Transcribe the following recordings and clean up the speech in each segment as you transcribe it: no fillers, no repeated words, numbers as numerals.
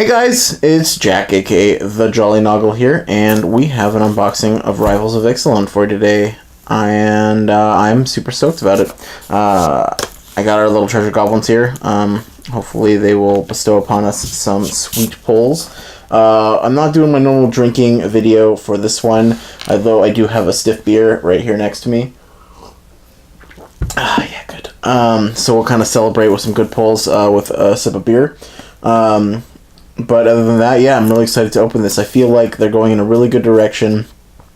Hey guys, it's Jack, aka the Jolly Noggle here, and we have an unboxing of Rivals of Ixalan for today, and I'm super stoked about it. I got our little treasure goblins here. Hopefully they will bestow upon us some sweet pulls. I'm not doing my normal drinking video for this one, although I do have a stiff beer right here next to me. Yeah, good. So we'll kind of celebrate with some good pulls with a sip of beer. But other than that, yeah, I'm really excited to open this. I feel like they're going in a really good direction.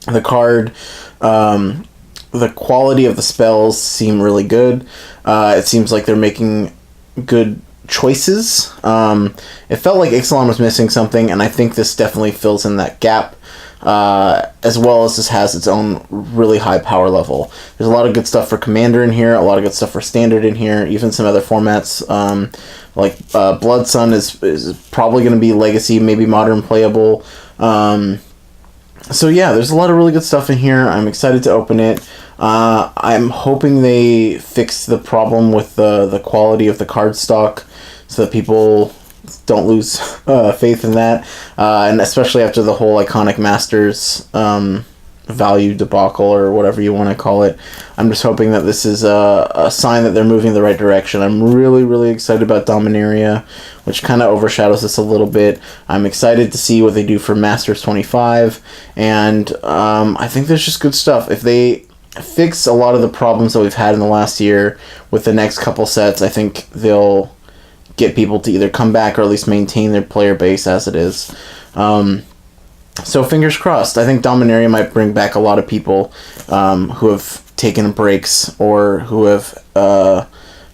The card, the quality of the spells seem really good. It seems like they're making good choices. It felt like Ixalan was missing something, and I think this definitely fills in that gap. As well as this has its own really high power level. There's a lot of good stuff for Commander in here, a lot of good stuff for Standard in here, even some other formats. Like Blood Sun is probably going to be Legacy, maybe Modern playable. So yeah, there's a lot of really good stuff in here. I'm excited to open it. I'm hoping they fix the problem with the quality of the card stock so that people don't lose faith in that, and especially after the whole Iconic Masters value debacle, or whatever you want to call it. I'm just hoping that this is a sign that they're moving in the right direction. I'm really excited about Dominaria, which kind of overshadows this a little bit. I'm excited to see what they do for Masters 25, and I think there's just good stuff. If they fix a lot of the problems that we've had in the last year with the next couple sets, I think they'll get people to either come back or at least maintain their player base as it is. So fingers crossed. I think Dominaria might bring back a lot of people who have taken breaks or who have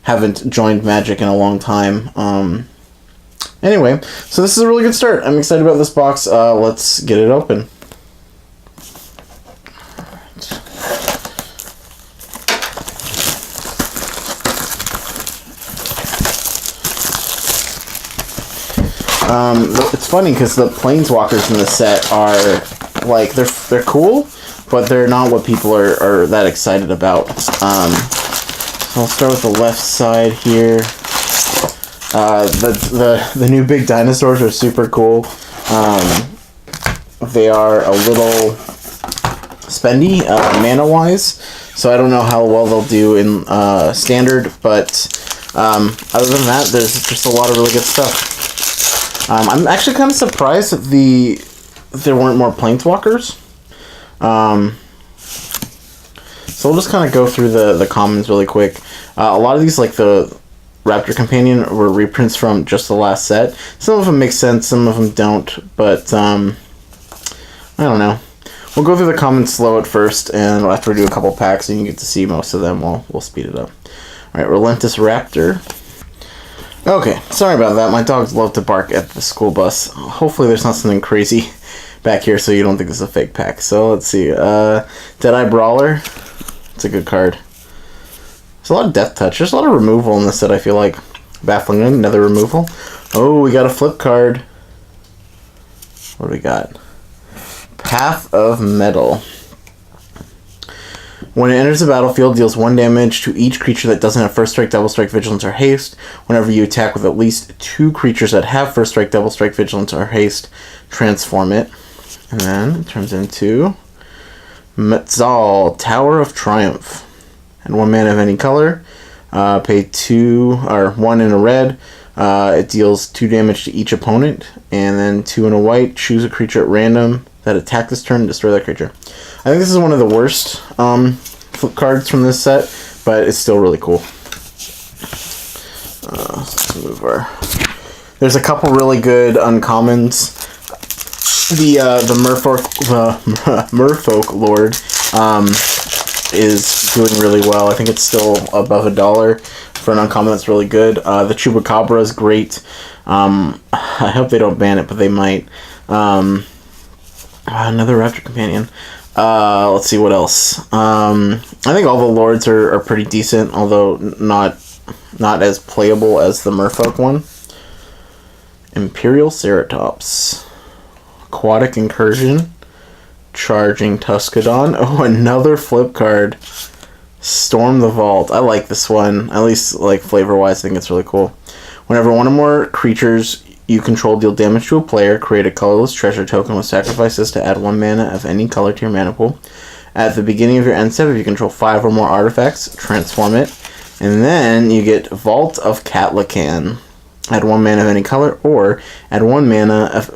haven't joined Magic in a long time. Anyway, so this is a really good start. I'm excited about this box. Let's get it open. It's funny because the planeswalkers in the set are like they're cool, but they're not what people are that excited about. So I'll start with the left side here. The new big dinosaurs are super cool. They are a little spendy mana wise, so I don't know how well they'll do in standard. But other than that, there's just a lot of really good stuff. I'm actually kind of surprised that there weren't more planeswalkers. So we'll just kind of go through the commons really quick. A lot of these, like the Raptor Companion, were reprints from just the last set. Some of them make sense, some of them don't, but I don't know. We'll go through the commons slow at first, and after we do a couple packs and you get to see most of them, we'll speed it up. Alright, Relentless Raptor. Okay, sorry about that. My dogs love to bark at the school bus. Hopefully there's not something crazy back here so you don't think this is a fake pack. So let's see. Deadeye Brawler. It's a good card. There's a lot of Death Touch. There's a lot of removal in this set, I feel like. Baffling Wind, another removal. Oh, we got a flip card. What do we got? Path of Metal. When it enters the battlefield, deals 1 damage to each creature that doesn't have First Strike, Double Strike, Vigilance, or Haste. Whenever you attack with at least 2 creatures that have First Strike, Double Strike, Vigilance, or Haste, transform it. And then it turns into Metzal, Tower of Triumph. And 1 mana of any color. Pay 2 or 1 in a red. It deals 2 damage to each opponent. And then 2 in a white. Choose a creature at random that attack this turn and destroy that creature. I think this is one of the worst flip cards from this set, but it's still really cool. Let's move our... There's a couple really good uncommons. The Merfolk Lord is doing really well. I think it's still above $1 for an uncommon that's really good. The Chupacabra is great. I hope they don't ban it, but they might. Another Raptor Companion. Let's see what else. I think all the lords are pretty decent, although not as playable as the Merfolk one. Imperial Ceratops. Aquatic Incursion. Charging Tuscadon. Oh, another flip card. Storm the Vault. I like this one. At least, like, flavor-wise, I think it's really cool. Whenever one or more creatures you control deal damage to a player, create a colorless treasure token with sacrifices to add 1 mana of any color to your mana pool. At the beginning of your end step, if you control 5 or more artifacts, transform it. And then you get Vault of Catlacan. Add 1 mana of any color, or add 1 mana of,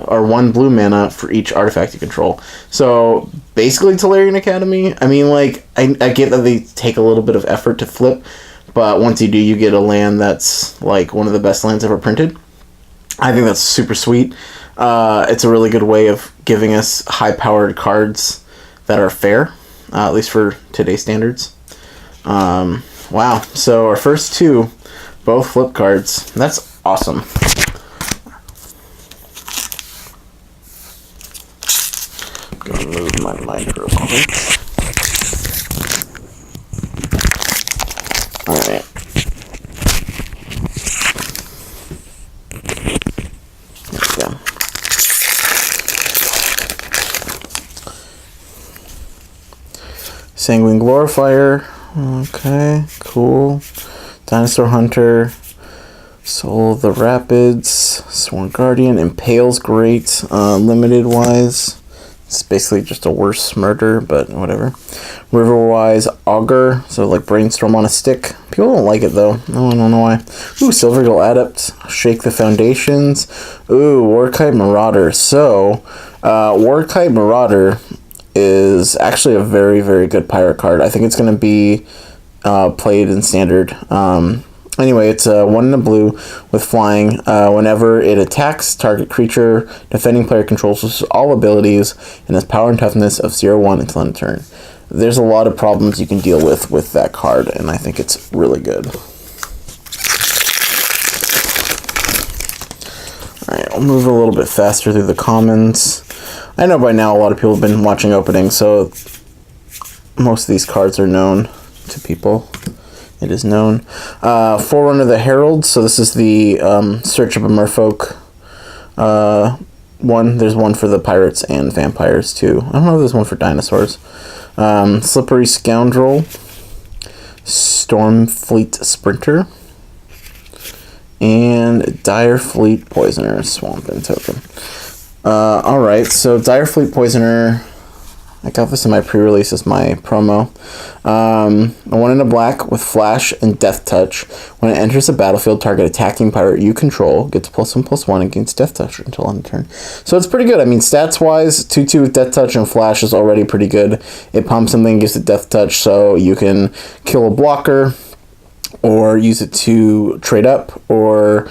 or 1 blue mana for each artifact you control. So basically, Tolarian Academy. I mean, like, I get that they take a little bit of effort to flip, but once you do, you get a land that's like one of the best lands ever printed. I think that's super sweet. It's a really good way of giving us high-powered cards that are fair, at least for today's standards. Wow. So our first 2. Both flip cards. That's awesome. I'm gonna move my mic real quick. Alright. There we go. Sanguine Glorifier. Okay, cool. Dinosaur Hunter, Soul of the Rapids, Sworn Guardian, Impale's great, limited-wise. It's basically just a worse murder, but whatever. River-wise, Augur, so like Brainstorm on a stick. People don't like it, though. Oh, I don't know why. Ooh, Silvergill Adept, Shake the Foundations. Ooh, Warkite Marauder. So, Warkite Marauder is actually a very, very good pirate card. I think it's going to be played in standard. Anyway, it's 1 in a blue with flying. Whenever it attacks, target creature defending player controls all abilities and has power and toughness of 0/1 until end of turn. There's a lot of problems you can deal with that card, and I think it's really good. Alright, I'll move a little bit faster through the commons. I know by now a lot of people have been watching openings, so most of these cards are known to people. It is known. Forerunner of the Herald. So this is the Search of a Merfolk one. There's one for the pirates and vampires too. I don't know if there's one for dinosaurs. Slippery Scoundrel. Stormfleet Sprinter. And Direfleet Poisoner. Swamp and Token. Alright, so Direfleet Poisoner. I got this in my pre-release as my promo. 1 in a black with flash and death touch. When it enters the battlefield, target attacking pirate you control gets +1/+1 against death touch until end of turn. So it's pretty good. I mean, stats-wise, 2/2 with death touch and flash is already pretty good. It pumps something, gives it death touch, so you can kill a blocker, or use it to trade up, or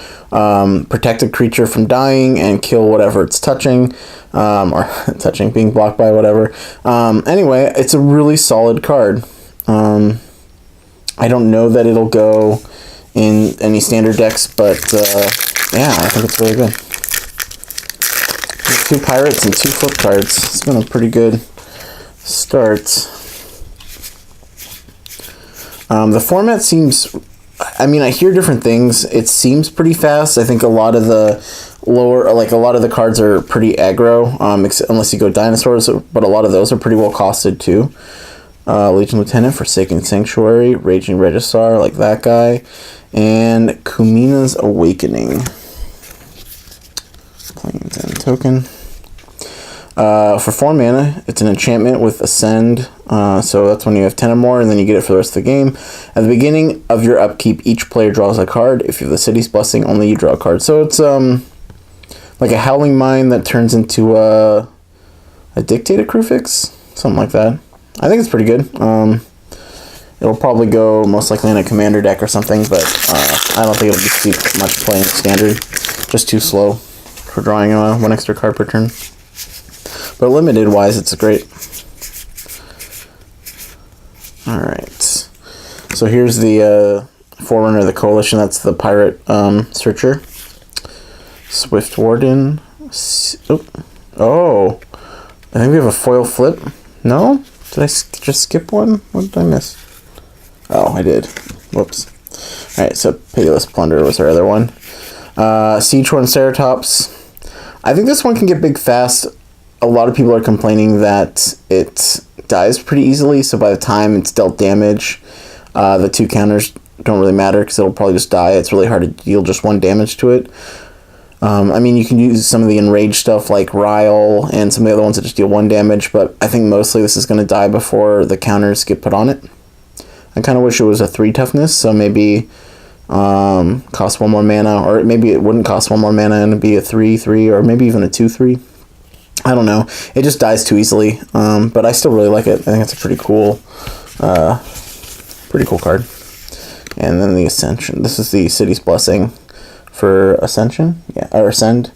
protect a creature from dying and kill whatever it's touching, or touching, being blocked by whatever. Anyway, it's a really solid card. I don't know that it'll go in any standard decks, but yeah, I think it's really good. 2 pirates and 2 flip cards. It's been a pretty good start. The format seems, I mean, I hear different things. It seems pretty fast. I think a lot of the lower, like a lot of the cards are pretty aggro, unless you go dinosaurs, but a lot of those are pretty well costed too. Legion Lieutenant, Forsaken Sanctuary, Raging Registrar, like that guy, and Kumina's Awakening. Plains and Token. For 4 mana, it's an enchantment with Ascend, so that's when you have 10 or more, and then you get it for the rest of the game. At the beginning of your upkeep, each player draws a card. If you have the City's Blessing, only you draw a card. So it's like a Howling Mine that turns into a Dictator Crufix? Something like that. I think it's pretty good. It'll probably go most likely in a commander deck or something, but I don't think it'll see much play in standard. Just too slow for drawing 1 extra card per turn. But limited-wise, it's great. Alright. So here's the Forerunner of the Coalition. That's the Pirate Searcher. Swift Warden. Oh. I think we have a foil flip. No? Did I just skip one? What did I miss? Oh, I did. Whoops. Alright, so Pitiless Plunder was our other one. Siegehorn Ceratops. I think this one can get big fast. A lot of people are complaining that it dies pretty easily, so by the time it's dealt damage, the 2 counters don't really matter because it'll probably just die. It's really hard to deal just 1 damage to it. I mean, you can use some of the enraged stuff like Ryle and some of the other ones that just deal 1 damage, but I think mostly this is going to die before the counters get put on it. I kind of wish it was a 3 toughness, so maybe cost 1 more mana, or maybe it wouldn't cost 1 more mana and it'd be a 3/3, or maybe even a 2/3. I don't know. It just dies too easily, but I still really like it. I think it's a pretty cool card. And then the Ascension. This is the City's Blessing for Ascension, yeah, or Ascend.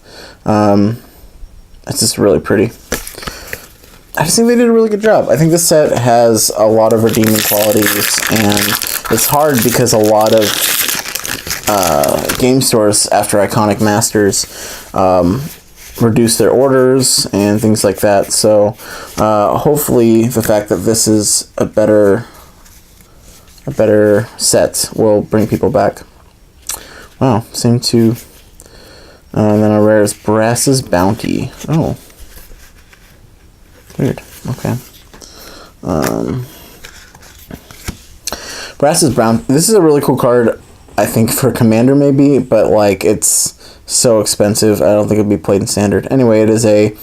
It's just really pretty. I just think they did a really good job. I think this set has a lot of redeeming qualities, and it's hard because a lot of game stores after Iconic Masters reduce their orders and things like that. So hopefully the fact that this is a better set will bring people back. Wow, same to... then our rare is Brass's Bounty. Oh. Weird. Okay. Brass's Bounty. This is a really cool card, I think, for Commander maybe, but, like, it's so expensive. I don't think it'd be played in Standard. Anyway, it is a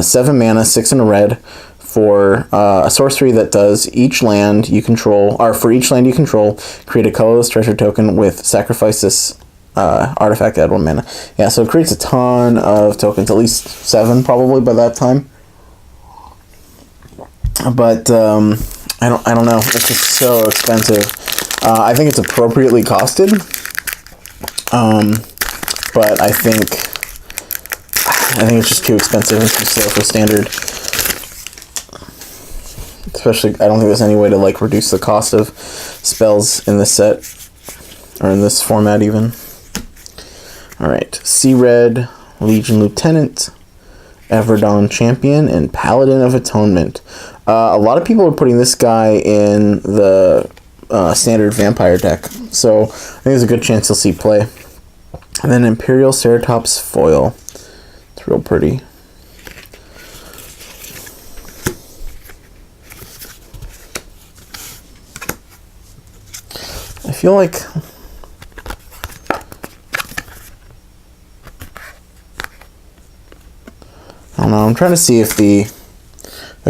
7 mana, 6 and a red, for a sorcery that does each land you control, or for each land you control, create a colorless treasure token with sacrifice this artifact to add 1 mana. Yeah, so it creates a ton of tokens, at least 7 probably by that time. But I don't know. It's just so expensive. I think it's appropriately costed. But I think it's just too expensive and too slow for Standard. Especially, I don't think there's any way to like reduce the cost of spells in this set, or in this format even. Alright, Sea Red, Legion Lieutenant, Everdon Champion, and Paladin of Atonement. A lot of people are putting this guy in the Standard Vampire deck, so I think there's a good chance you'll see play. And then Imperial Ceratops Foil. It's real pretty. I feel like... I don't know, I'm trying to see if the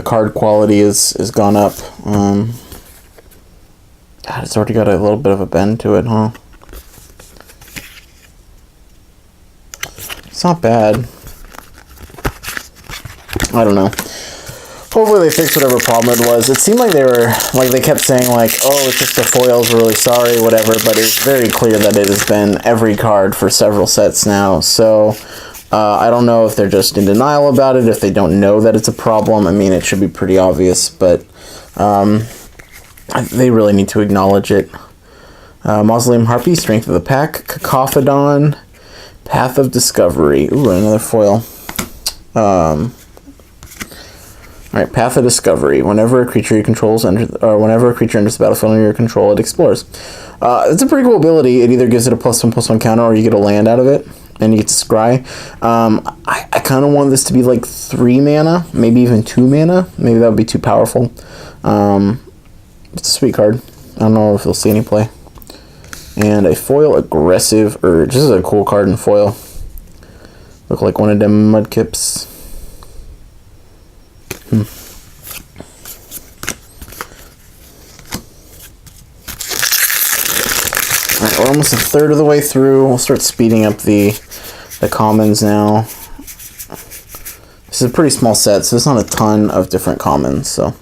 card quality is gone up. God, it's already got a little bit of a bend to it, huh? It's not bad. I don't know. Hopefully they fix whatever problem it was. It seemed like they kept saying like, oh, it's just the foils, really sorry, whatever, but it's very clear that it has been every card for several sets now, so I don't know if they're just in denial about it, if they don't know that it's a problem. I mean, it should be pretty obvious, but they really need to acknowledge it. Mausoleum Harpy, Strength of the Pack, Cacophodon, Path of Discovery. Ooh, another foil. Alright, Path of Discovery. Whenever a creature you control whenever a creature enters the battlefield under your control, it explores. It's a pretty cool ability. It either gives it a +1/+1 counter, or you get a land out of it, and you get to scry. I kind of want this to be like 3 mana, maybe even 2 mana. Maybe that would be too powerful. It's a sweet card. I don't know if you'll see any play. And a foil Aggressive Urge. This is a cool card in foil. Look like one of them Mudkips. Alright, we're almost a third of the way through. We'll start speeding up the commons now. This is a pretty small set, so there's not a ton of different commons. So,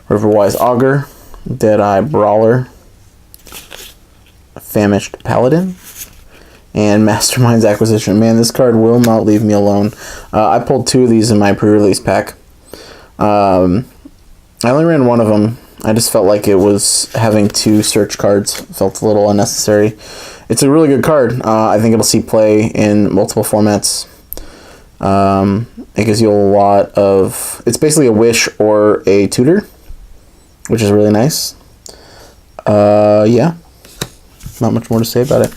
Riverwise Augur, Deadeye Brawler, Famished Paladin, and Mastermind's Acquisition. Man, this card will not leave me alone. I pulled 2 of these in my pre-release pack. I only ran 1 of them. I just felt like it was having 2 search cards felt a little unnecessary. It's a really good card. I think it'll see play in multiple formats. It gives you a lot of... It's basically a Wish or a Tutor, which is really nice. Yeah. Not much more to say about it.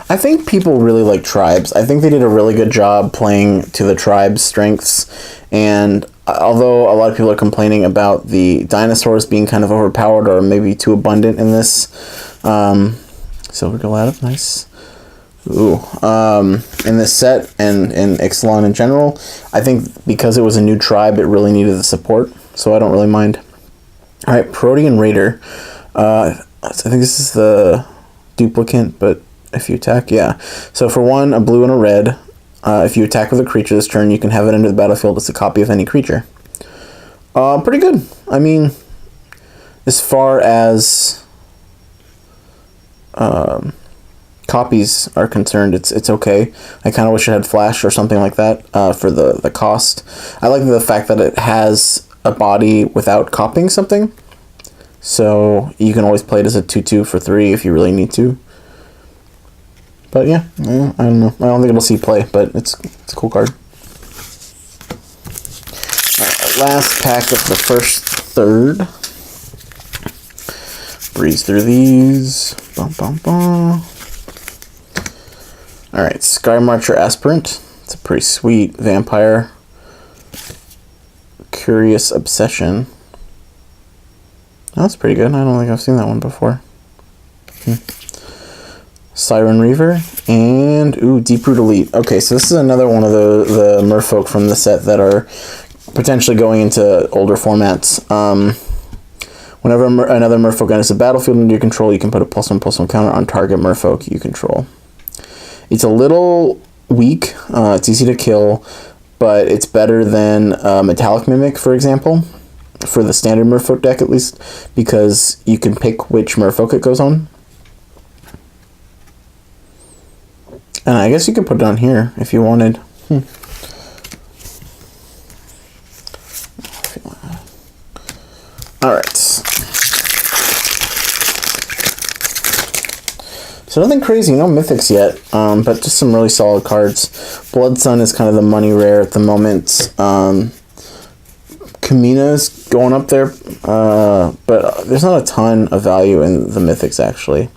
I think people really like tribes. I think they did a really good job playing to the tribe's strengths, and although a lot of people are complaining about the dinosaurs being kind of overpowered or maybe too abundant in this. Silver Galatic, nice. Ooh, in this set and in Ixalan in general, I think because it was a new tribe, it really needed the support, so I don't really mind. All right, Protean Raider. I think this is the duplicate, but if you attack, yeah. So for 1, a blue and a red. If you attack with a creature this turn, you can have it enter the battlefield as a copy of any creature. Pretty good. I mean, as far as copies are concerned, it's okay. I kind of wish it had flash or something like that for the cost. I like the fact that it has a body without copying something, so you can always play it as a 2/2 for 3 if you really need to. But yeah, I don't know. I don't think it'll see play, but it's a cool card. Last pack of the first third. Breeze through these. Bum, bum, bum. Alright, Sky Marcher Aspirant. It's a pretty sweet vampire. Curious Obsession. Oh, that's pretty good. I don't think I've seen that one before. Siren Reaver. And, ooh, Deeproot Elite. Okay, so this is another one of the merfolk from the set that are potentially going into older formats. Whenever another merfolk enters the battlefield under your control, you can put a +1/+1 counter on target merfolk you control. It's a little weak. It's easy to kill, but it's better than Metallic Mimic, for example, for the standard merfolk deck at least, because you can pick which merfolk it goes on. And I guess you could put it on here if you wanted. Alright. So nothing crazy, no mythics yet, but just some really solid cards. Blood Sun is kind of the money rare at the moment. Kamina's going up there, but there's not a ton of value in the mythics, actually.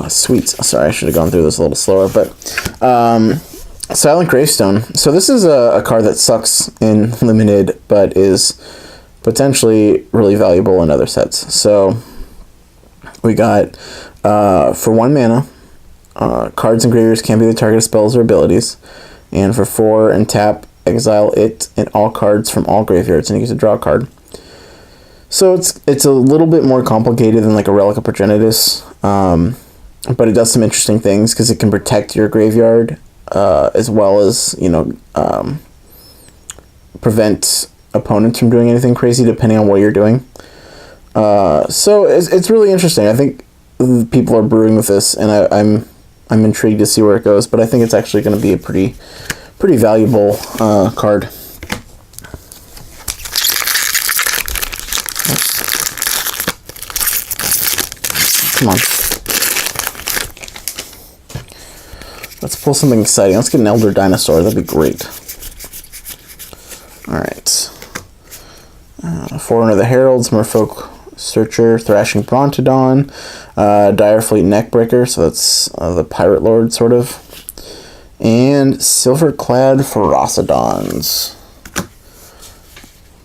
Sweet. Sorry, I should have gone through this a little slower, but Silent Gravestone. So this is a card that sucks in limited, but is potentially really valuable in other sets. So we got for 1 mana, cards and graveyards can be the target of spells or abilities, and for 4 and tap, exile it and all cards from all graveyards, and you get to draw a card. So it's a little bit more complicated than like a Relic of Progenitus, but it does some interesting things because it can protect your graveyard as well as, you know, prevent opponents from doing anything crazy depending on what you're doing. So it's really interesting. I think people are brewing with this, and I'm intrigued to see where it goes. But I think it's actually going to be a pretty valuable card. Come on. Let's pull something exciting. Let's get an Elder Dinosaur. That'd be great. Alright. Forerunner of the Heralds, Merfolk Searcher, Thrashing Brontodon, Direfleet Neckbreaker, so that's the Pirate Lord, sort of. And Silverclad Ferocidons.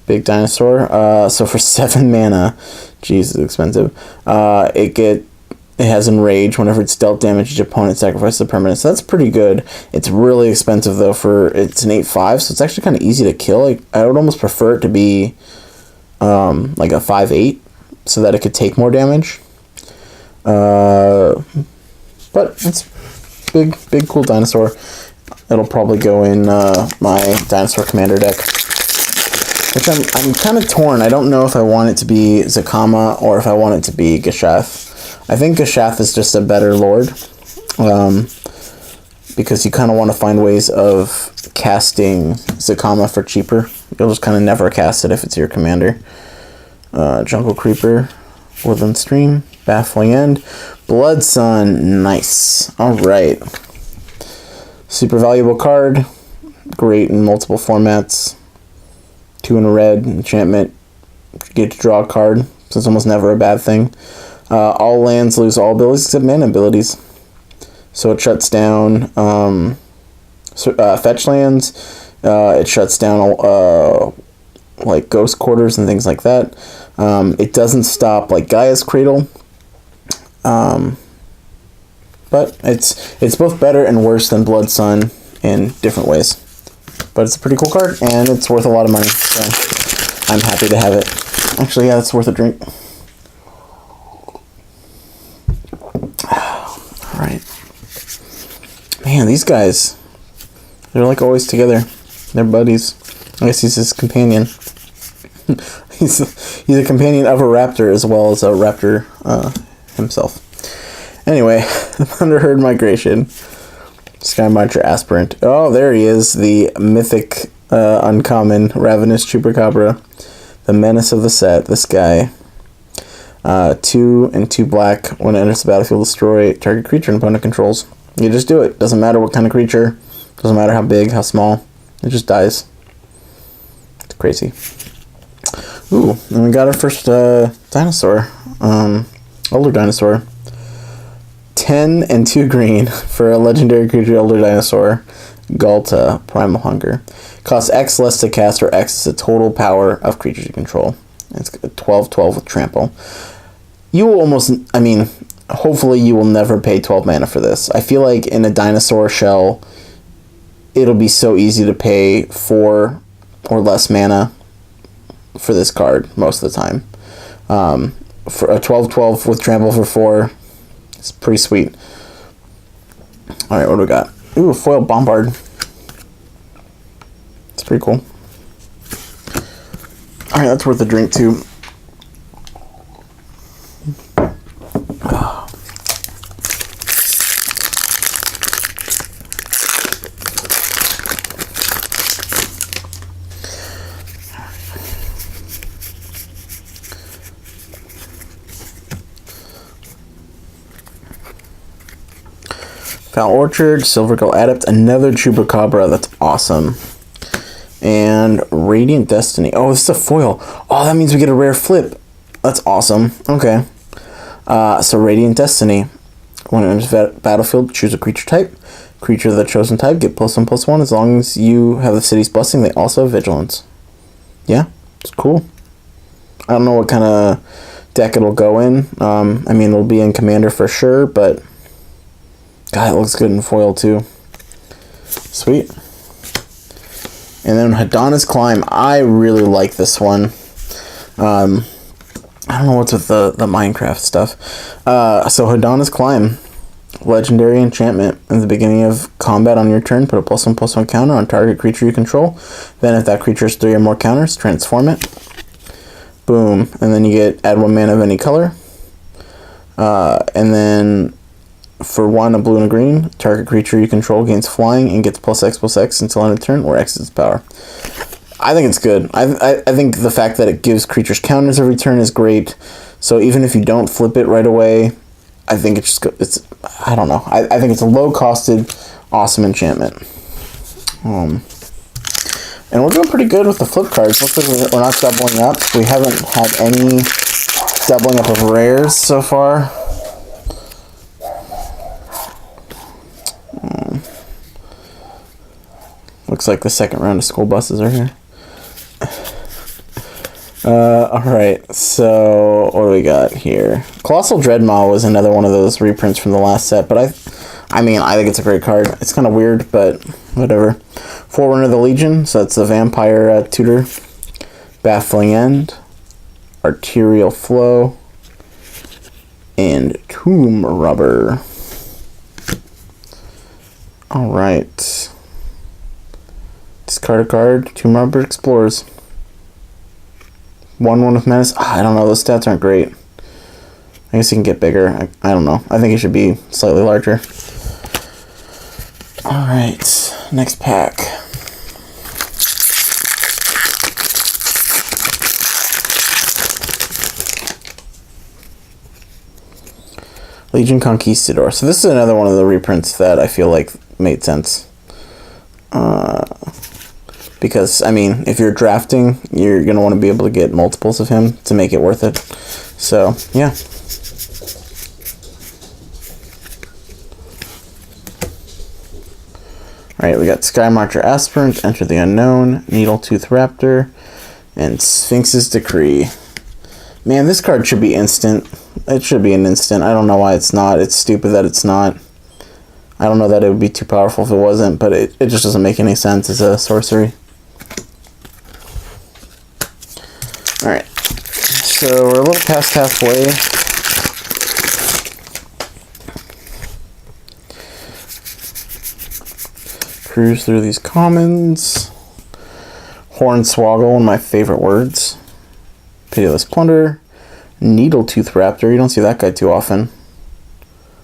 Big dinosaur. So for 7 mana, geez, it's expensive. It has Enrage. Whenever it's dealt damage, each opponent sacrifices a permanent. So that's pretty good. It's really expensive though. It's an 8/5, so it's actually kind of easy to kill. I would almost prefer it to be like a 5/8, so that it could take more damage. But it's big, cool dinosaur. It'll probably go in my Dinosaur Commander deck. Which I'm kind of torn. I don't know if I want it to be Zakama or if I want it to be Gashath. I think Gashath is just a better lord. Because you kind of want to find ways of casting Zakama for cheaper. You'll just kind of never cast it if it's your commander. Jungle Creeper, Woodland Stream, Baffling End, Blood Sun, nice. Alright. Super valuable card. Great in multiple formats. 2 in a red, enchantment. You get to draw a card, so it's almost never a bad thing. All lands lose all abilities except mana abilities. So it shuts down fetch lands. It shuts down like Ghost Quarters and things like that. It doesn't stop like Gaia's Cradle. But it's both better and worse than Blood Sun in different ways. But it's a pretty cool card, and it's worth a lot of money, so I'm happy to have it. Actually, yeah, it's worth a drink. Alright. Man, these guys, they're like always together. They're buddies. I guess he's his companion. he's a companion of a raptor as well as a raptor himself. Anyway, Thunderherd Migration. Sky Marcher Aspirant. Oh, there he is. The mythic, uncommon, Ravenous Chupacabra. The menace of the set. This guy. 2 and 2 black. When it enters the battlefield, destroy target creature and opponent controls. You just do it. Doesn't matter what kind of creature. Doesn't matter how big, how small. It just dies. It's crazy. Ooh, and we got our first dinosaur. Older dinosaur. 10 and 2 green for a legendary creature, Elder Dinosaur. Galta, Primal Hunger. Costs X less to cast, or X is the total power of creatures you control. It's 12/12 with Trample. You will almost, I mean, hopefully you will never pay 12 mana for this. I feel like in a dinosaur shell, it'll be so easy to pay 4 or less mana for this card most of the time. For a 12/12 with Trample for 4, it's pretty sweet. Alright, what do we got? Ooh, Foil Bombard. It's pretty cool. Alright, that's worth a drink too. Foul Orchard, Silvergull Adept, another Chupacabra. That's awesome. And Radiant Destiny. Oh, this is a foil. Oh, that means we get a rare flip. That's awesome. Okay. So Radiant Destiny. When it enters battlefield, choose a creature type. Creature of the chosen type, get +1/+1. As long as you have the city's blessing, they also have vigilance. Yeah, it's cool. I don't know what kind of deck it'll go in. I mean, it'll be in Commander for sure, but God, it looks good in foil too. Sweet. And then Hadana's Climb. I really like this one. I don't know what's with the Minecraft stuff. So Hadana's Climb. Legendary enchantment. In the beginning of combat on your turn, put a +1/+1 counter on target creature you control. Then if that creature has 3 or more counters, transform it. Boom. And then you get add 1 mana of any color. And then for 1, a blue and a green, target creature you control gains flying and gets +X/+X until end of turn, or X is its power. I think it's good. I think the fact that it gives creatures counters every turn is great. So even if you don't flip it right away, I think it's I don't know. I think it's a low-costed, awesome enchantment. And we're doing pretty good with the flip cards. Looks like we're not doubling up. We haven't had any doubling up of rares so far. Looks like the second round of school buses are here. Alright, so what do we got here? Colossal Dreadmaw was another one of those reprints from the last set, but I mean, I think it's a great card. It's kind of weird, but whatever. Forerunner of the Legion, so it's a vampire tutor. Baffling End, Arterial Flow, and Tomb Rubber. Alright. Discard a card. Tomb Rubber Explores. 1/1 with Menace. I don't know. Those stats aren't great. I guess he can get bigger. I don't know. I think he should be slightly larger. Alright. Next pack. Legion Conquistador. So this is another one of the reprints that I feel like made sense. Because, I mean, if you're drafting, you're going to want to be able to get multiples of him to make it worth it. So, yeah. Alright, we got Sky Marcher Aspirant, Enter the Unknown, Needletooth Raptor, And Sphinx's Decree. Man, this card should be instant. It should be an instant. I don't know why it's not. It's stupid that it's not. I don't know that it would be too powerful if it wasn't, but it just doesn't make any sense as a sorcery. Alright. So we're a little past halfway. Cruise through these commons. Hornswoggle, one of my favorite words. Pitiless Plunder. Needletooth Raptor. You don't see that guy too often.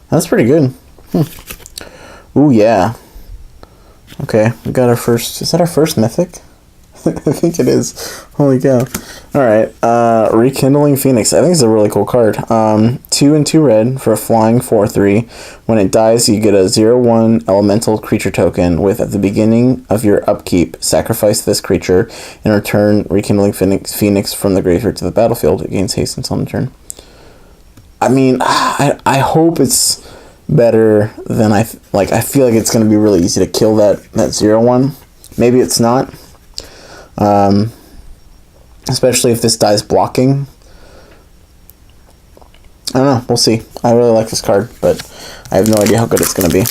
That's pretty good. Ooh, yeah. Okay, we got our first... Is that our first mythic? I think it is. Holy cow. Alright, Rekindling Phoenix. I think it's a really cool card. 2 and 2 red for a flying 4/3. When it dies, you get a 0/1 elemental creature token with, at the beginning of your upkeep, sacrifice this creature and return Rekindling Phoenix from the graveyard to the battlefield. It gains haste until end of turn. I mean, I hope it's better than I feel like it's going to be really easy to kill that 0/1. Maybe it's not. Especially if this dies blocking. I don't know. We'll see. I really like this card, but I have no idea how good it's going to be.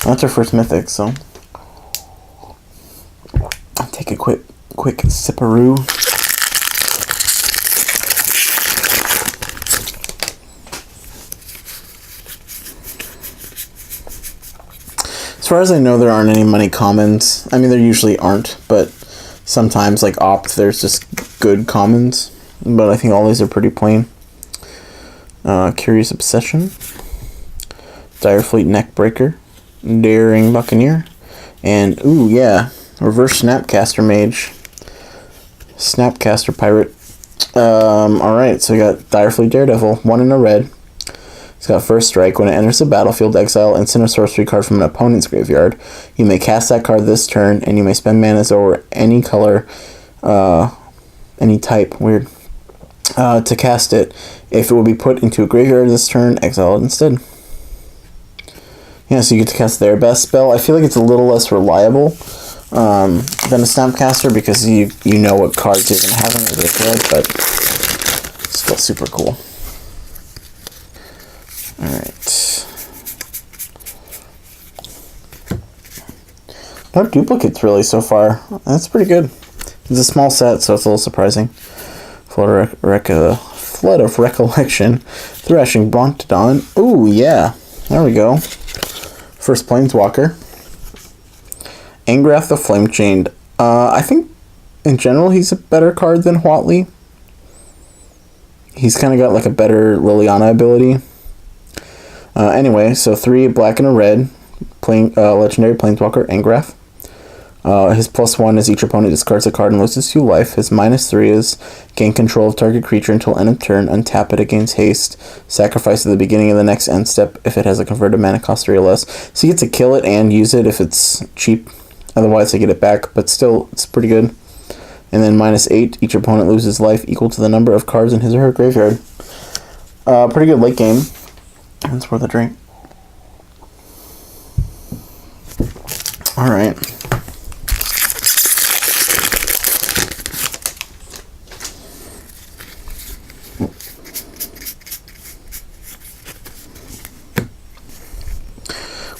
That's our first mythic, so I'll take a quick sipperoo. As far as I know, there aren't any money commons. I mean, there usually aren't, but sometimes, like Opt, there's just good commons. But I think all these are pretty plain. Curious Obsession. Direfleet Neckbreaker. Daring Buccaneer. And, ooh, yeah, Reverse Snapcaster Mage. Snapcaster Pirate. Alright, so we got Direfleet Daredevil. 1 in a red. It's got first strike. When it enters the battlefield, exile instant or sorcery card from an opponent's graveyard. You may cast that card this turn, and you may spend mana over any color, any type, weird, to cast it. If it will be put into a graveyard this turn, exile it instead. Yeah, so you get to cast their best spell. I feel like it's a little less reliable than a Snapcaster because you know what cards you're going to have in your graveyard, but still super cool. Alright. No duplicates really so far. That's pretty good. It's a small set, so it's a little surprising. Flood of Recollection. Thrashing Brontodon. Ooh, yeah. There we go. First Planeswalker. Angrath the Flame Chained. I think in general he's a better card than Huatli. He's kind of got like a better Liliana ability. Anyway, so 3 black and a red, legendary Planeswalker, Angrath. His +1 is each opponent discards a card and loses 2 life. His -3 is gain control of target creature until end of turn, untap it, against haste, sacrifice at the beginning of the next end step if it has a converted mana cost 3 or less. So you get to kill it and use it if it's cheap, otherwise they get it back, but still, it's pretty good. And then -8, each opponent loses life equal to the number of cards in his or her graveyard. Pretty good late game. That's worth a drink. Alright.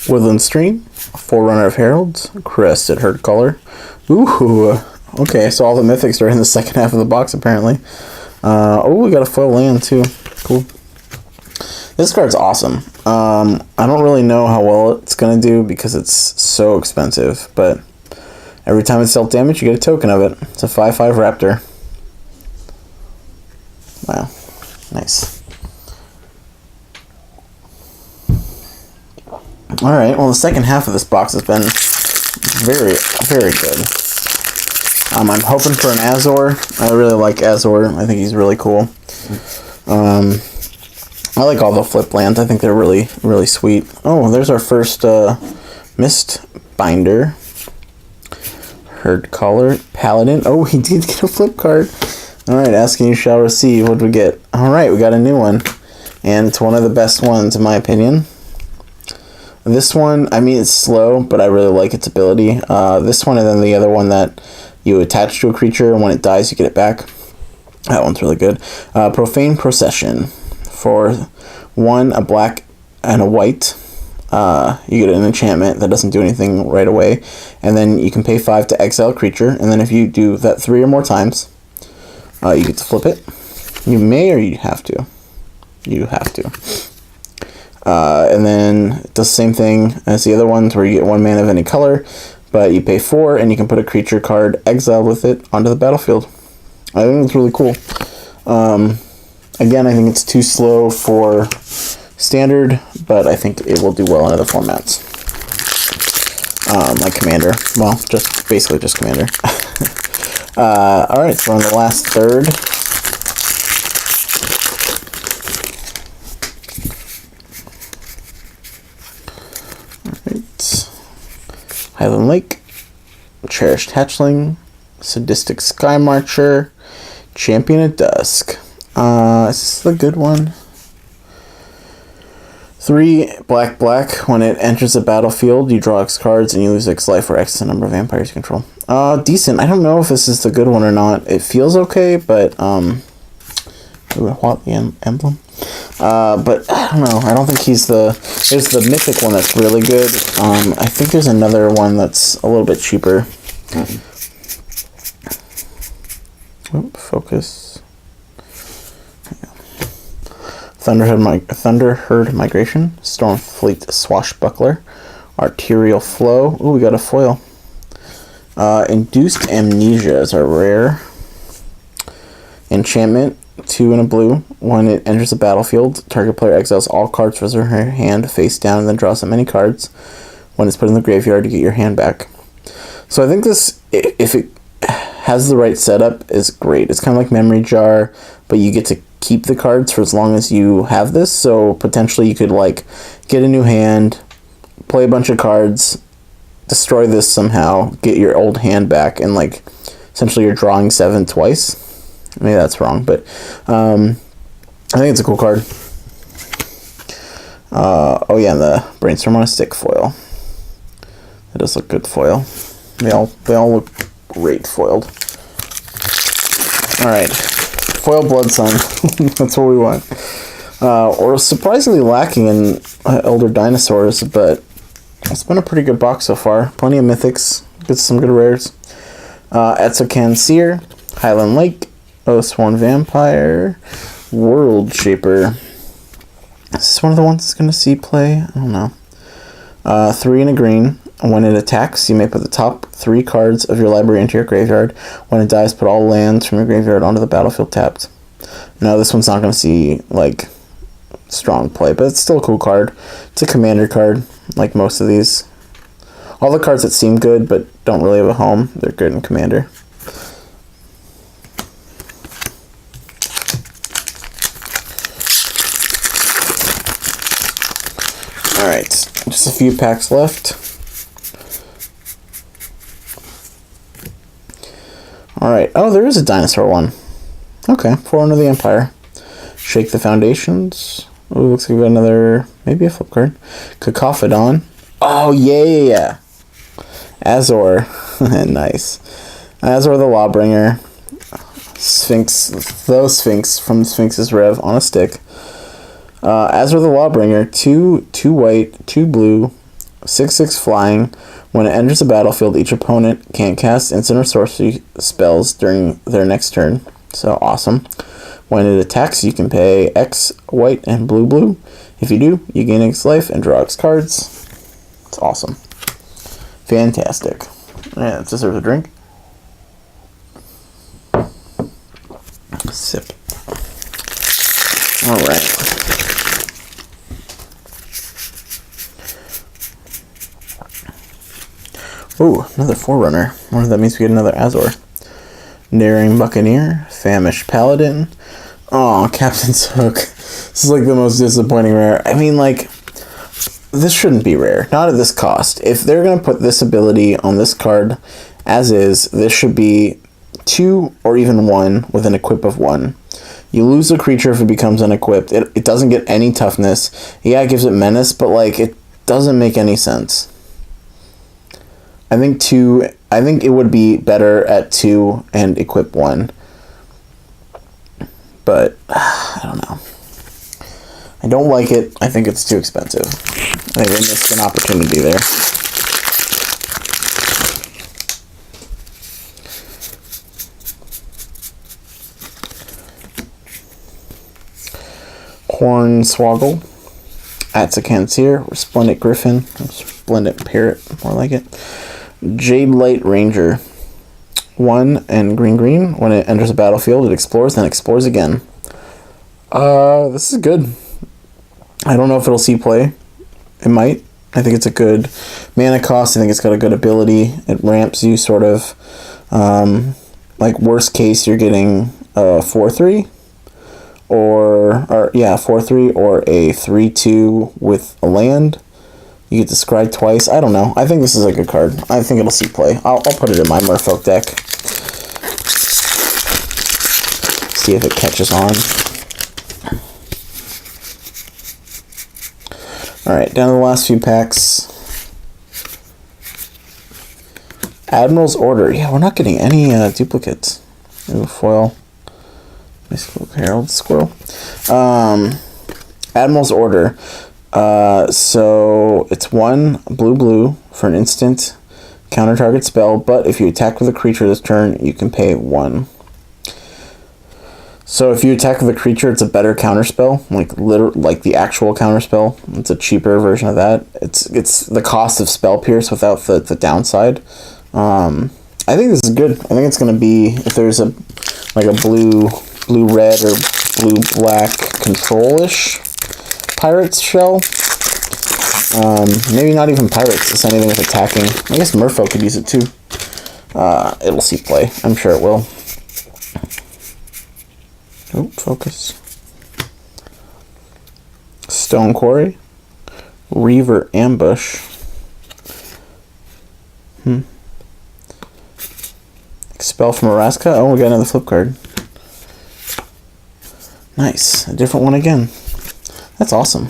Woodland Stream, Forerunner of Heralds, Crested Herd Caller. Ooh, okay, so all the mythics are in the second half of the box apparently. Oh, we got a foil land too. Cool. This card's awesome. I don't really know how well it's going to do because it's so expensive, but every time it's dealt damage, you get a token of it. It's a 5/5 Raptor. Wow. Nice. Alright, well the second half of this box has been very, very good. I'm hoping for an Azor. I really like Azor. I think he's really cool. I like all the flip lands. I think they're really, really sweet. Oh, there's our first Mist Binder. Herd Caller. Paladin. Oh, he did get a flip card. Alright, asking you shall receive. What did we get? Alright, we got a new one. And it's one of the best ones, in my opinion. This one, I mean, it's slow, but I really like its ability. This one and then the other one that You attach to a creature, and when it dies, you get it back. That one's really good. Profane Procession. For 1, a black and a white, you get an enchantment that doesn't do anything right away. And then you can pay 5 to exile a creature. And then if you do that 3 or more times, you get to flip it. You may or you have to. You have to. And then it does the same thing as the other ones where you get 1 mana of any color, but you pay 4 and you can put a creature card exiled with it onto the battlefield. I think it's really cool. Again, I think it's too slow for standard, but I think it will do well in other formats. Like Commander. Well, basically just Commander. Alright, so we're on the last third. Alright. Highland Lake. Cherished Hatchling. Sadistic Sky Marcher. Champion at Dusk. Is this the good one? 3 black. When it enters the battlefield, you draw X cards and you lose X life or X the number of vampires you control. Decent. I don't know if this is the good one or not. It feels okay, but what the emblem? But I don't know. I don't think he's there's the mythic one that's really good. I think there's another one that's a little bit cheaper. Focus. Thunderherd Migration, Stormfleet Swashbuckler, Arterial Flow. Ooh, we got a foil. Induced Amnesia is our rare. Enchantment, 2 and a blue. When it enters the battlefield, target player exiles all cards from their hand face down and then draws that many cards. When it's put in the graveyard, you get your hand back. So I think this, if it has the right setup, is great. It's kind of like Memory Jar, but you get to keep the cards for as long as you have this, so potentially you could like get a new hand, play a bunch of cards, destroy this somehow, get your old hand back, and like essentially you're drawing 7 twice. Maybe that's wrong, but I think it's a cool card. Oh yeah, the Brainstorm on a Stick foil. That does look good foil. They all look great foiled. Alright. Foil Blood Sun. That's what we want. We're surprisingly lacking in Elder Dinosaurs, but it's been a pretty good box so far. Plenty of mythics. Some good rares. Etzocan Seer. Highland Lake. Oathsworn Vampire. World Shaper. Is this one of the ones that's going to see play? I don't know. 3 and a green. When it attacks, you may put the top 3 cards of your library into your graveyard. When it dies, put all lands from your graveyard onto the battlefield tapped. Now, this one's not going to see, like, strong play, but it's still a cool card. It's a commander card, like most of these. All the cards that seem good but don't really have a home, they're good in commander. Alright, just a few packs left. Alright, oh, there is a dinosaur one. Okay, Forerunner of the Empire. Shake the Foundations. Oh, looks like we got another, maybe a flip card. Cacophodon. Oh, yeah. Azor. Nice. Azor the Lawbringer. Sphinx from Sphinx's Rev on a stick. Azor the Lawbringer, 2 white, 2 blue, 6/6 flying. When it enters the battlefield, each opponent can't cast instant or sorcery spells during their next turn. So awesome. When it attacks, you can pay X white and blue. If you do, you gain X life and draw X cards. It's awesome. Fantastic. Yeah, it deserves a drink. Sip. Alright. Ooh, another Forerunner. I wonder if that means we get another Azor. Daring Buccaneer. Famished Paladin. Oh, Captain's Hook. This is like the most disappointing rare. I mean, like, this shouldn't be rare. Not at this cost. If they're going to put this ability on this card as is, this should be 2 or even 1 with an equip of 1. You lose a creature if it becomes unequipped. It doesn't get any toughness. Yeah, it gives it menace, but like it doesn't make any sense. I think 2 I think it would be better at 2 and equip 1. But, I don't know. I don't like it. I think it's too expensive. I think they missed an opportunity there. Hornswoggle, Atsakanseer, Resplendent Griffin, Resplendent Parrot, more like it. Jade Light Ranger, 1 and green. When it enters a battlefield, it explores, then explores again. This is good. I don't know if it'll see play. It might. I think it's a good mana cost. I think it's got a good ability. It ramps you sort of. Like worst case, you're getting a 4/3. Or 4/3 or a 3/2 with a land. You get to scry twice. I don't know. I think this is a good card. I think it'll see play. I'll put it in my Merfolk deck. See if it catches on. Alright, down to the last few packs. Admiral's Order. Yeah, we're not getting any duplicates. Ooh, foil. Nice little Herald Squirrel. Admiral's Order. So it's 1 blue for an instant. Counter target spell, but if you attack with a creature this turn, you can pay 1. So if you attack with a creature, it's a better counterspell, like the actual counterspell. It's a cheaper version of that. It's the cost of Spell Pierce without the downside. I think this is good. I think it's gonna be, if there's a blue-red or blue-black control-ish pirates shell. Maybe not even pirates, just anything with attacking. I guess Merfolk could use it too. It'll see play. I'm sure it will. Oh, focus. Stone Quarry. Reaver Ambush. Expel from Araska. Oh, we got another flip card. Nice. A different one again. That's awesome.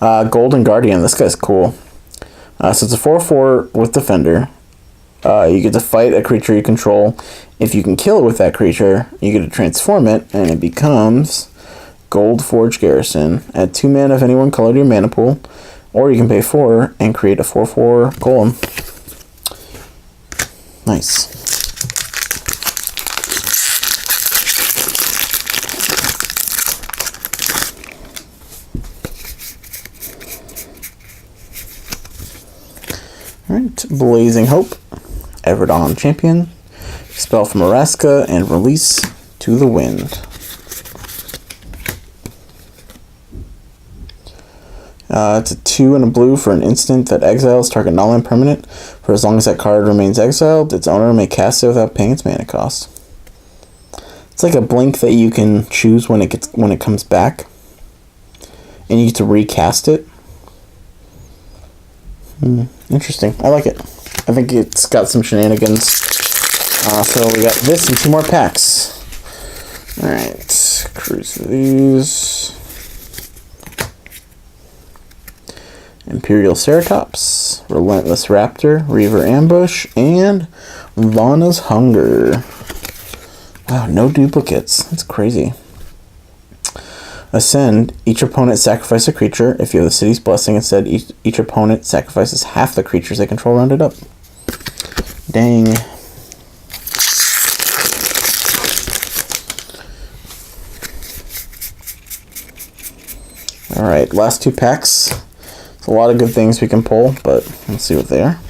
Golden Guardian. This guy's cool. So it's a 4/4 with Defender. You get to fight a creature you control. If you can kill it with that creature, you get to transform it, and it becomes Gold Forge Garrison. Add 2 mana of any one color to your mana pool, or you can pay 4 and create a 4/4 golem. Nice. Alright, Blazing Hope, Everdon Champion, Spell from Araska, and Release to the Wind. It's a 2 and a blue for an instant that exiles target non-land permanent. For as long as that card remains exiled, its owner may cast it without paying its mana cost. It's like a blink that you can choose when it comes back, and you get to recast it. Interesting. I like it. I think it's got some shenanigans. So we got this and 2 more packs. Alright. Cruise through these. Imperial Ceratops, Relentless Raptor, Reaver Ambush, and Vana's Hunger. Wow, no duplicates. That's crazy. Ascend. Each opponent sacrifice a creature. If you have the city's blessing, instead each opponent sacrifices half the creatures they control rounded up. Dang. Alright, last 2 packs. There's a lot of good things we can pull, but let's see what they are.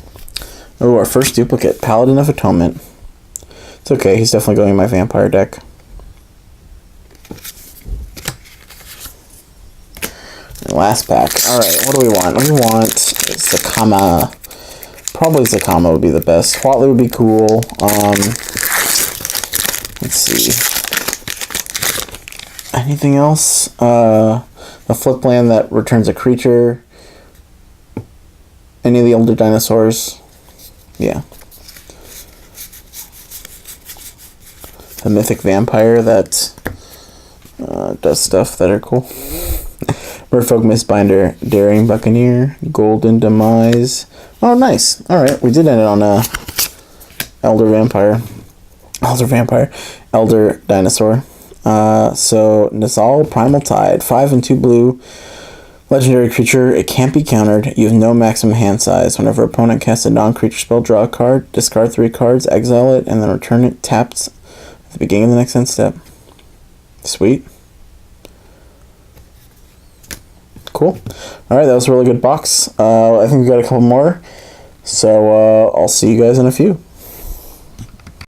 Oh, our first duplicate, Paladin of Atonement. It's okay, he's definitely going in my vampire deck. Last pack. Alright, what do we want? We want Zakama. Probably Zakama would be the best. Huatli would be cool. Let's see. Anything else? A flip land that returns a creature. Any of the older dinosaurs. Yeah. The mythic vampire that does stuff that are cool. Merfolk Mistbinder, Daring Buccaneer, Golden Demise. Oh, nice. Alright, we did end it on a Elder Vampire. Elder Dinosaur. So Nizal Primal Tide, 5 and 2 blue. Legendary creature, it can't be countered. You have no maximum hand size. Whenever opponent casts a non-creature spell, draw a card, discard 3 cards, exile it, and then return it tapped at the beginning of the next end step. Sweet. Cool. Alright, that was a really good box. I think we got a couple more. So I'll see you guys in a few.